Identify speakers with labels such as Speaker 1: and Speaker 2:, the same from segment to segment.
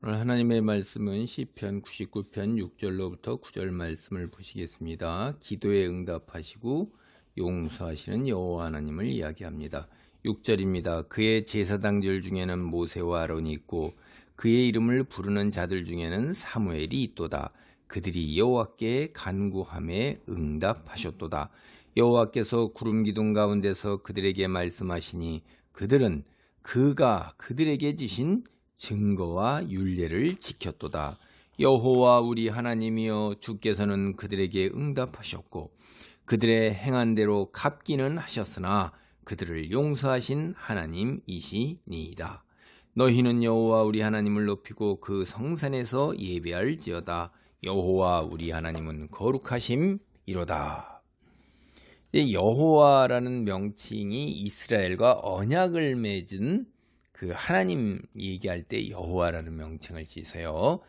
Speaker 1: 오늘 하나님의 말씀은 시편 99편 6절로부터 9절 말씀을 보시겠습니다. 기도에 응답하시고 용서하시는 여호와 하나님을 이야기합니다. 6절입니다. 그의 제사장들 중에는 모세와 아론이 있고 그의 이름을 부르는 자들 중에는 사무엘이 있도다. 그들이 여호와께 간구함에 응답하셨도다. 여호와께서 구름 기둥 가운데서 그들에게 말씀하시니 그들은 그가 그들에게 지신 증거와 율례를 지켰도다. 여호와 우리 하나님이여, 주께서는 그들에게 응답하셨고 그들의 행한 대로 갚기는 하셨으나 그들을 용서하신 하나님이시니이다. 너희는 여호와 우리 하나님을 높이고 그 성산에서 예배할지어다. 여호와 우리 하나님은 거룩하심이로다. 여호와라는 명칭이 이스라엘과 언약을 맺은 그 하나님 얘기할 때 여호와라는 명칭을 지어요.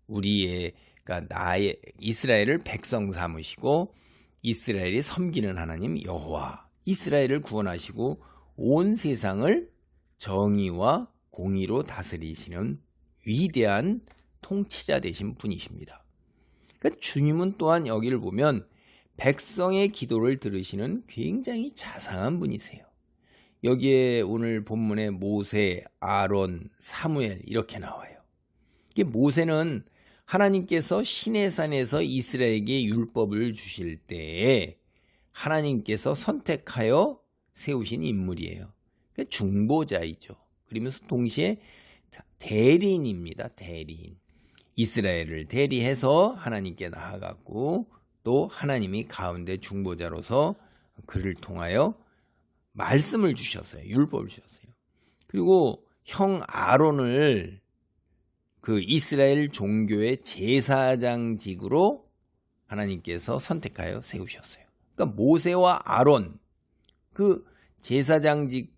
Speaker 1: 그러니까 나의 이스라엘을 백성 삼으시고 이스라엘이 섬기는 하나님 여호와, 이스라엘을 구원하시고 온 세상을 정의와 공의로 다스리시는 위대한 통치자 되신 분이십니다. 그러니까 주님은 또한 여기를 보면 백성의 기도를 들으시는 굉장히 자상한 분이세요. 여기에 오늘 본문에 모세, 아론, 사무엘 이렇게 나와요. 이게 모세는 하나님께서 시내산에서 이스라엘에게 율법을 주실 때에 하나님께서 선택하여 세우신 인물이에요. 그러니까 중보자이죠. 그러면서 동시에 대리인입니다. 대리인. 이스라엘을 대리해서 하나님께 나아갔고 또 하나님이 가운데 중보자로서 그를 통하여 말씀을 주셨어요. 율법을 주셨어요. 그리고 형 아론을 그 이스라엘 종교의 제사장직으로 하나님께서 선택하여 세우셨어요. 그러니까 모세와 아론 그 제사장직이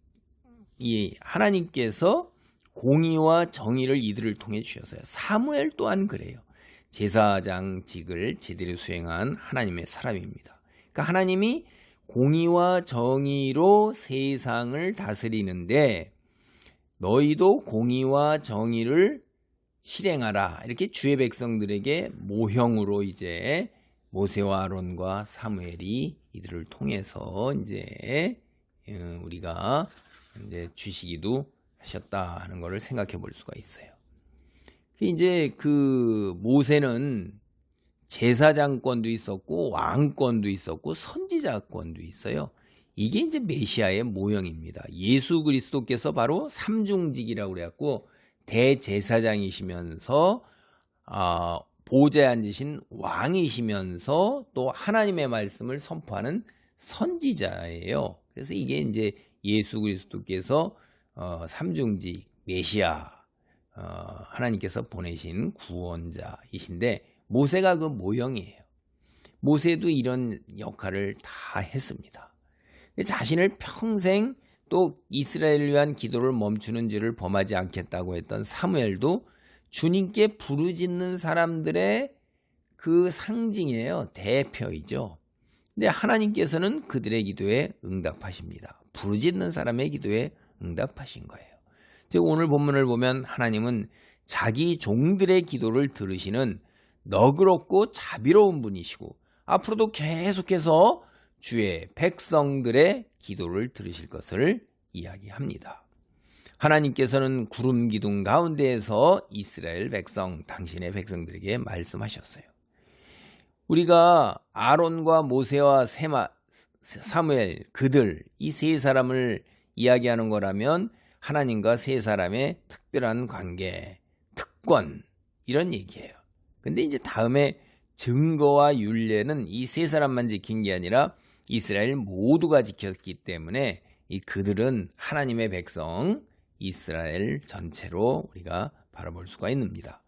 Speaker 1: 하나님께서 공의와 정의를 이들을 통해 주셨어요. 사무엘 또한 그래요. 제사장직을 제대로 수행한 하나님의 사람입니다. 그러니까 하나님이 공의와 정의로 세상을 다스리는데 너희도 공의와 정의를 실행하라. 이렇게 주의 백성들에게 모형으로 이제 모세와 아론과 사무엘이 이들을 통해서 이제 우리가 이제 주시기도 하셨다 하는 것을 생각해 볼 수가 있어요. 이제 그 모세는 제사장권도 있었고 왕권도 있었고 선지자권도 있어요. 이게 이제 메시아의 모형입니다. 예수 그리스도께서 바로 삼중직이라고 그래갖고 대제사장이시면서 보좌에 앉으신 왕이시면서 또 하나님의 말씀을 선포하는 선지자예요. 그래서 이게 이제 예수 그리스도께서 삼중직 메시아 하나님께서 보내신 구원자이신데 모세가 그 모형이에요. 모세도 이런 역할을 다 했습니다. 자신을 평생 또 이스라엘을 위한 기도를 멈추는 죄를 범하지 않겠다고 했던 사무엘도 주님께 부르짖는 사람들의 그 상징이에요. 대표이죠. 근데 하나님께서는 그들의 기도에 응답하십니다. 부르짖는 사람의 기도에 응답하신 거예요. 즉 오늘 본문을 보면 하나님은 자기 종들의 기도를 들으시는 너그럽고 자비로운 분이시고 앞으로도 계속해서 주의 백성들의 기도를 들으실 것을 이야기합니다. 하나님께서는 구름 기둥 가운데에서 이스라엘 백성, 당신의 백성들에게 말씀하셨어요. 우리가 아론과 모세와 사무엘 그들 이 세 사람을 이야기하는 거라면 하나님과 세 사람의 특별한 관계, 특권 이런 얘기예요. 근데 이제 다음에 증거와 율례는 이 세 사람만 지킨 게 아니라 이스라엘 모두가 지켰기 때문에 그들은 하나님의 백성 이스라엘 전체로 우리가 바라볼 수가 있습니다.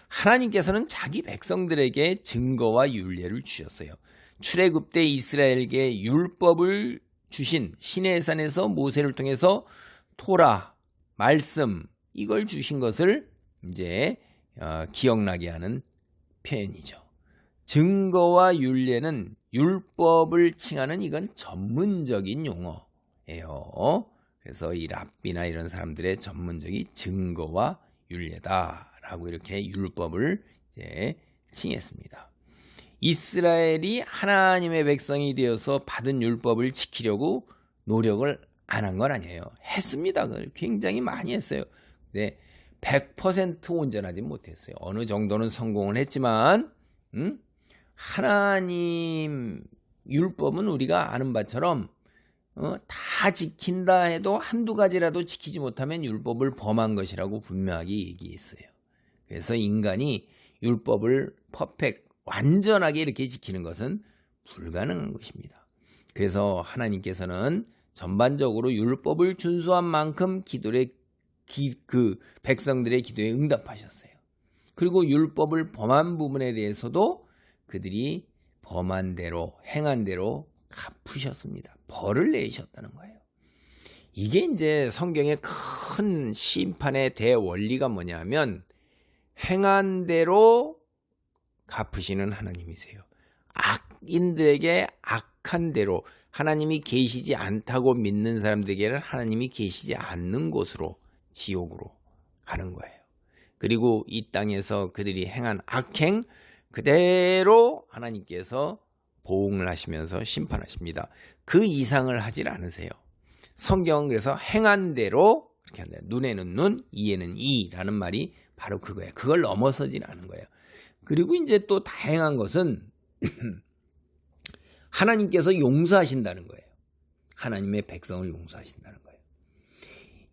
Speaker 1: 하나님께서는 자기 백성들에게 증거와 율례를 주셨어요. 출애굽 때 이스라엘에게 율법을 주신 시내산에서 모세를 통해서 토라, 말씀 이걸 주신 것을 이제 기억나게 하는 표현이죠. 증거와 율례는 율법을 칭하는 이건 전문적인 용어예요. 그래서 이 랍비나 이런 사람들의 전문적인 증거와 율례다 라고 이렇게 율법을 이제 칭했습니다. 이스라엘이 하나님의 백성이 되어서 받은 율법을 지키려고 노력을 안 한 건 아니에요. 했습니다. 굉장히 많이 했어요. 근데 100% 온전하지 못했어요. 어느 정도는 성공을 했지만 하나님 율법은 우리가 아는 바처럼 다 지킨다 해도 한두 가지라도 지키지 못하면 율법을 범한 것이라고 분명하게 얘기했어요. 그래서 인간이 율법을 완전하게 이렇게 지키는 것은 불가능한 것입니다. 그래서 하나님께서는 전반적으로 율법을 준수한 만큼 백성들의 기도에 응답하셨어요. 그리고 율법을 범한 부분에 대해서도 그들이 범한 대로 행한 대로 갚으셨습니다. 벌을 내리셨다는 거예요. 이게 이제 성경의 큰 심판의 대원리가 뭐냐면 행한 대로 갚으시는 하나님이세요. 악인들에게 악한 대로 하나님이 계시지 않다고 믿는 사람들에게는 하나님이 계시지 않는 곳으로 지옥으로 가는 거예요. 그리고 이 땅에서 그들이 행한 악행 그대로 하나님께서 보응을 하시면서 심판하십니다. 그 이상을 하질 않으세요. 성경은 그래서 행한 대로 그렇게 한다. 눈에는 눈, 이에는 이라는 말이 바로 그거예요. 그걸 넘어서진 않은 거예요. 그리고 이제 또 다행한 것은 하나님께서 용서하신다는 거예요. 하나님의 백성을 용서하신다는 거예요.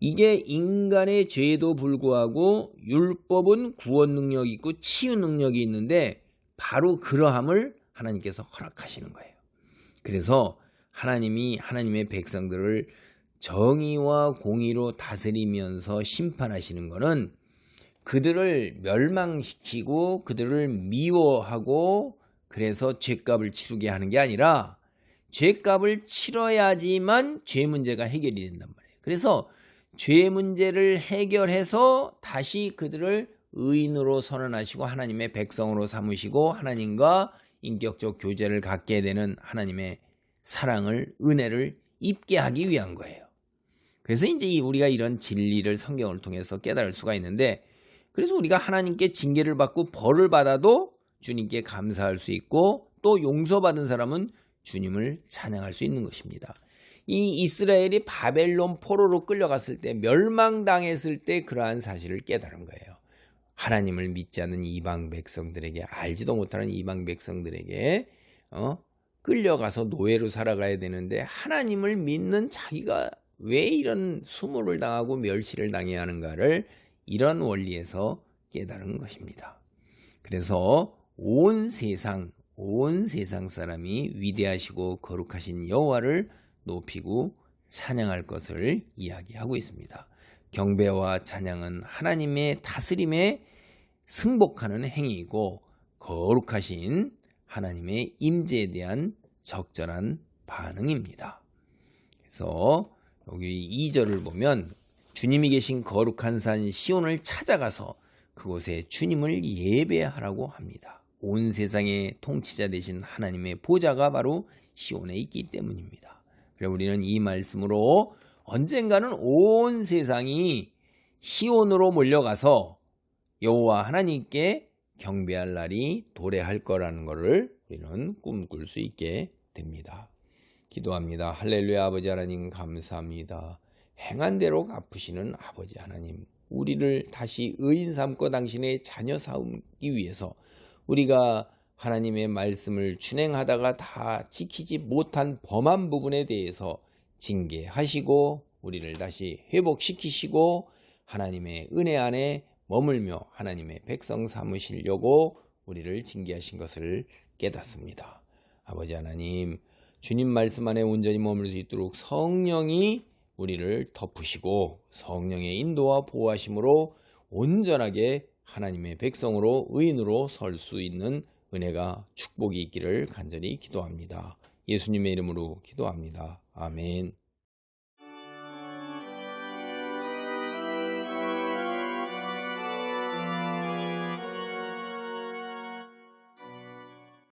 Speaker 1: 이게 인간의 죄에도 불구하고 율법은 구원 능력이 있고 치유 능력이 있는데 바로 그러함을 하나님께서 허락하시는 거예요. 그래서 하나님이 하나님의 백성들을 정의와 공의로 다스리면서 심판하시는 것은 그들을 멸망시키고 그들을 미워하고 그래서 죄값을 치르게 하는 게 아니라 죄값을 치러야지만 죄 문제가 해결이 된단 말이에요. 그래서 죄 문제를 해결해서 다시 그들을 의인으로 선언하시고 하나님의 백성으로 삼으시고 하나님과 인격적 교제를 갖게 되는 하나님의 사랑을 은혜를 입게 하기 위한 거예요. 그래서 이제 우리가 이런 진리를 성경을 통해서 깨달을 수가 있는데 그래서 우리가 하나님께 징계를 받고 벌을 받아도 주님께 감사할 수 있고 또 용서받은 사람은 주님을 찬양할 수 있는 것입니다. 이 이스라엘이 바벨론 포로로 끌려갔을 때 멸망당했을 때 그러한 사실을 깨달은 거예요. 하나님을 믿지 않는 이방 백성들에게 알지도 못하는 이방 백성들에게 끌려가서 노예로 살아가야 되는데 하나님을 믿는 자기가 왜 이런 수모를 당하고 멸시를 당해야 하는가를 이런 원리에서 깨달은 것입니다. 그래서 온 세상 사람이 위대하시고 거룩하신 여호와를 높이고 찬양할 것을 이야기하고 있습니다. 경배와 찬양은 하나님의 다스림에 승복하는 행위이고 거룩하신 하나님의 임재에 대한 적절한 반응입니다. 그래서 여기 2절을 보면 주님이 계신 거룩한 산 시온을 찾아가서 그곳에 주님을 예배하라고 합니다. 온 세상의 통치자 되신 하나님의 보좌가 바로 시온에 있기 때문입니다. 그래서 우리는 이 말씀으로 언젠가는 온 세상이 시온으로 몰려가서 여호와 하나님께 경배할 날이 도래할 거라는 것을 우리는 꿈꿀 수 있게 됩니다. 기도합니다. 할렐루야. 아버지 하나님 감사합니다. 행한 대로 갚으시는 아버지 하나님, 우리를 다시 의인 삼고 당신의 자녀 삼기 위해서 우리가 하나님의 말씀을 준행하다가 다 지키지 못한 범한 부분에 대해서 징계하시고 우리를 다시 회복시키시고 하나님의 은혜 안에 머물며 하나님의 백성 삼으시려고 우리를 징계하신 것을 깨닫습니다. 아버지 하나님, 주님 말씀 안에 온전히 머물 수 있도록 성령이 우리를 덮으시고 성령의 인도와 보호하심으로 온전하게 하나님의 백성으로 의인으로 설 수 있는 은혜가 축복이 있기를 간절히 기도합니다. 예수님의 이름으로 기도합니다. 아멘.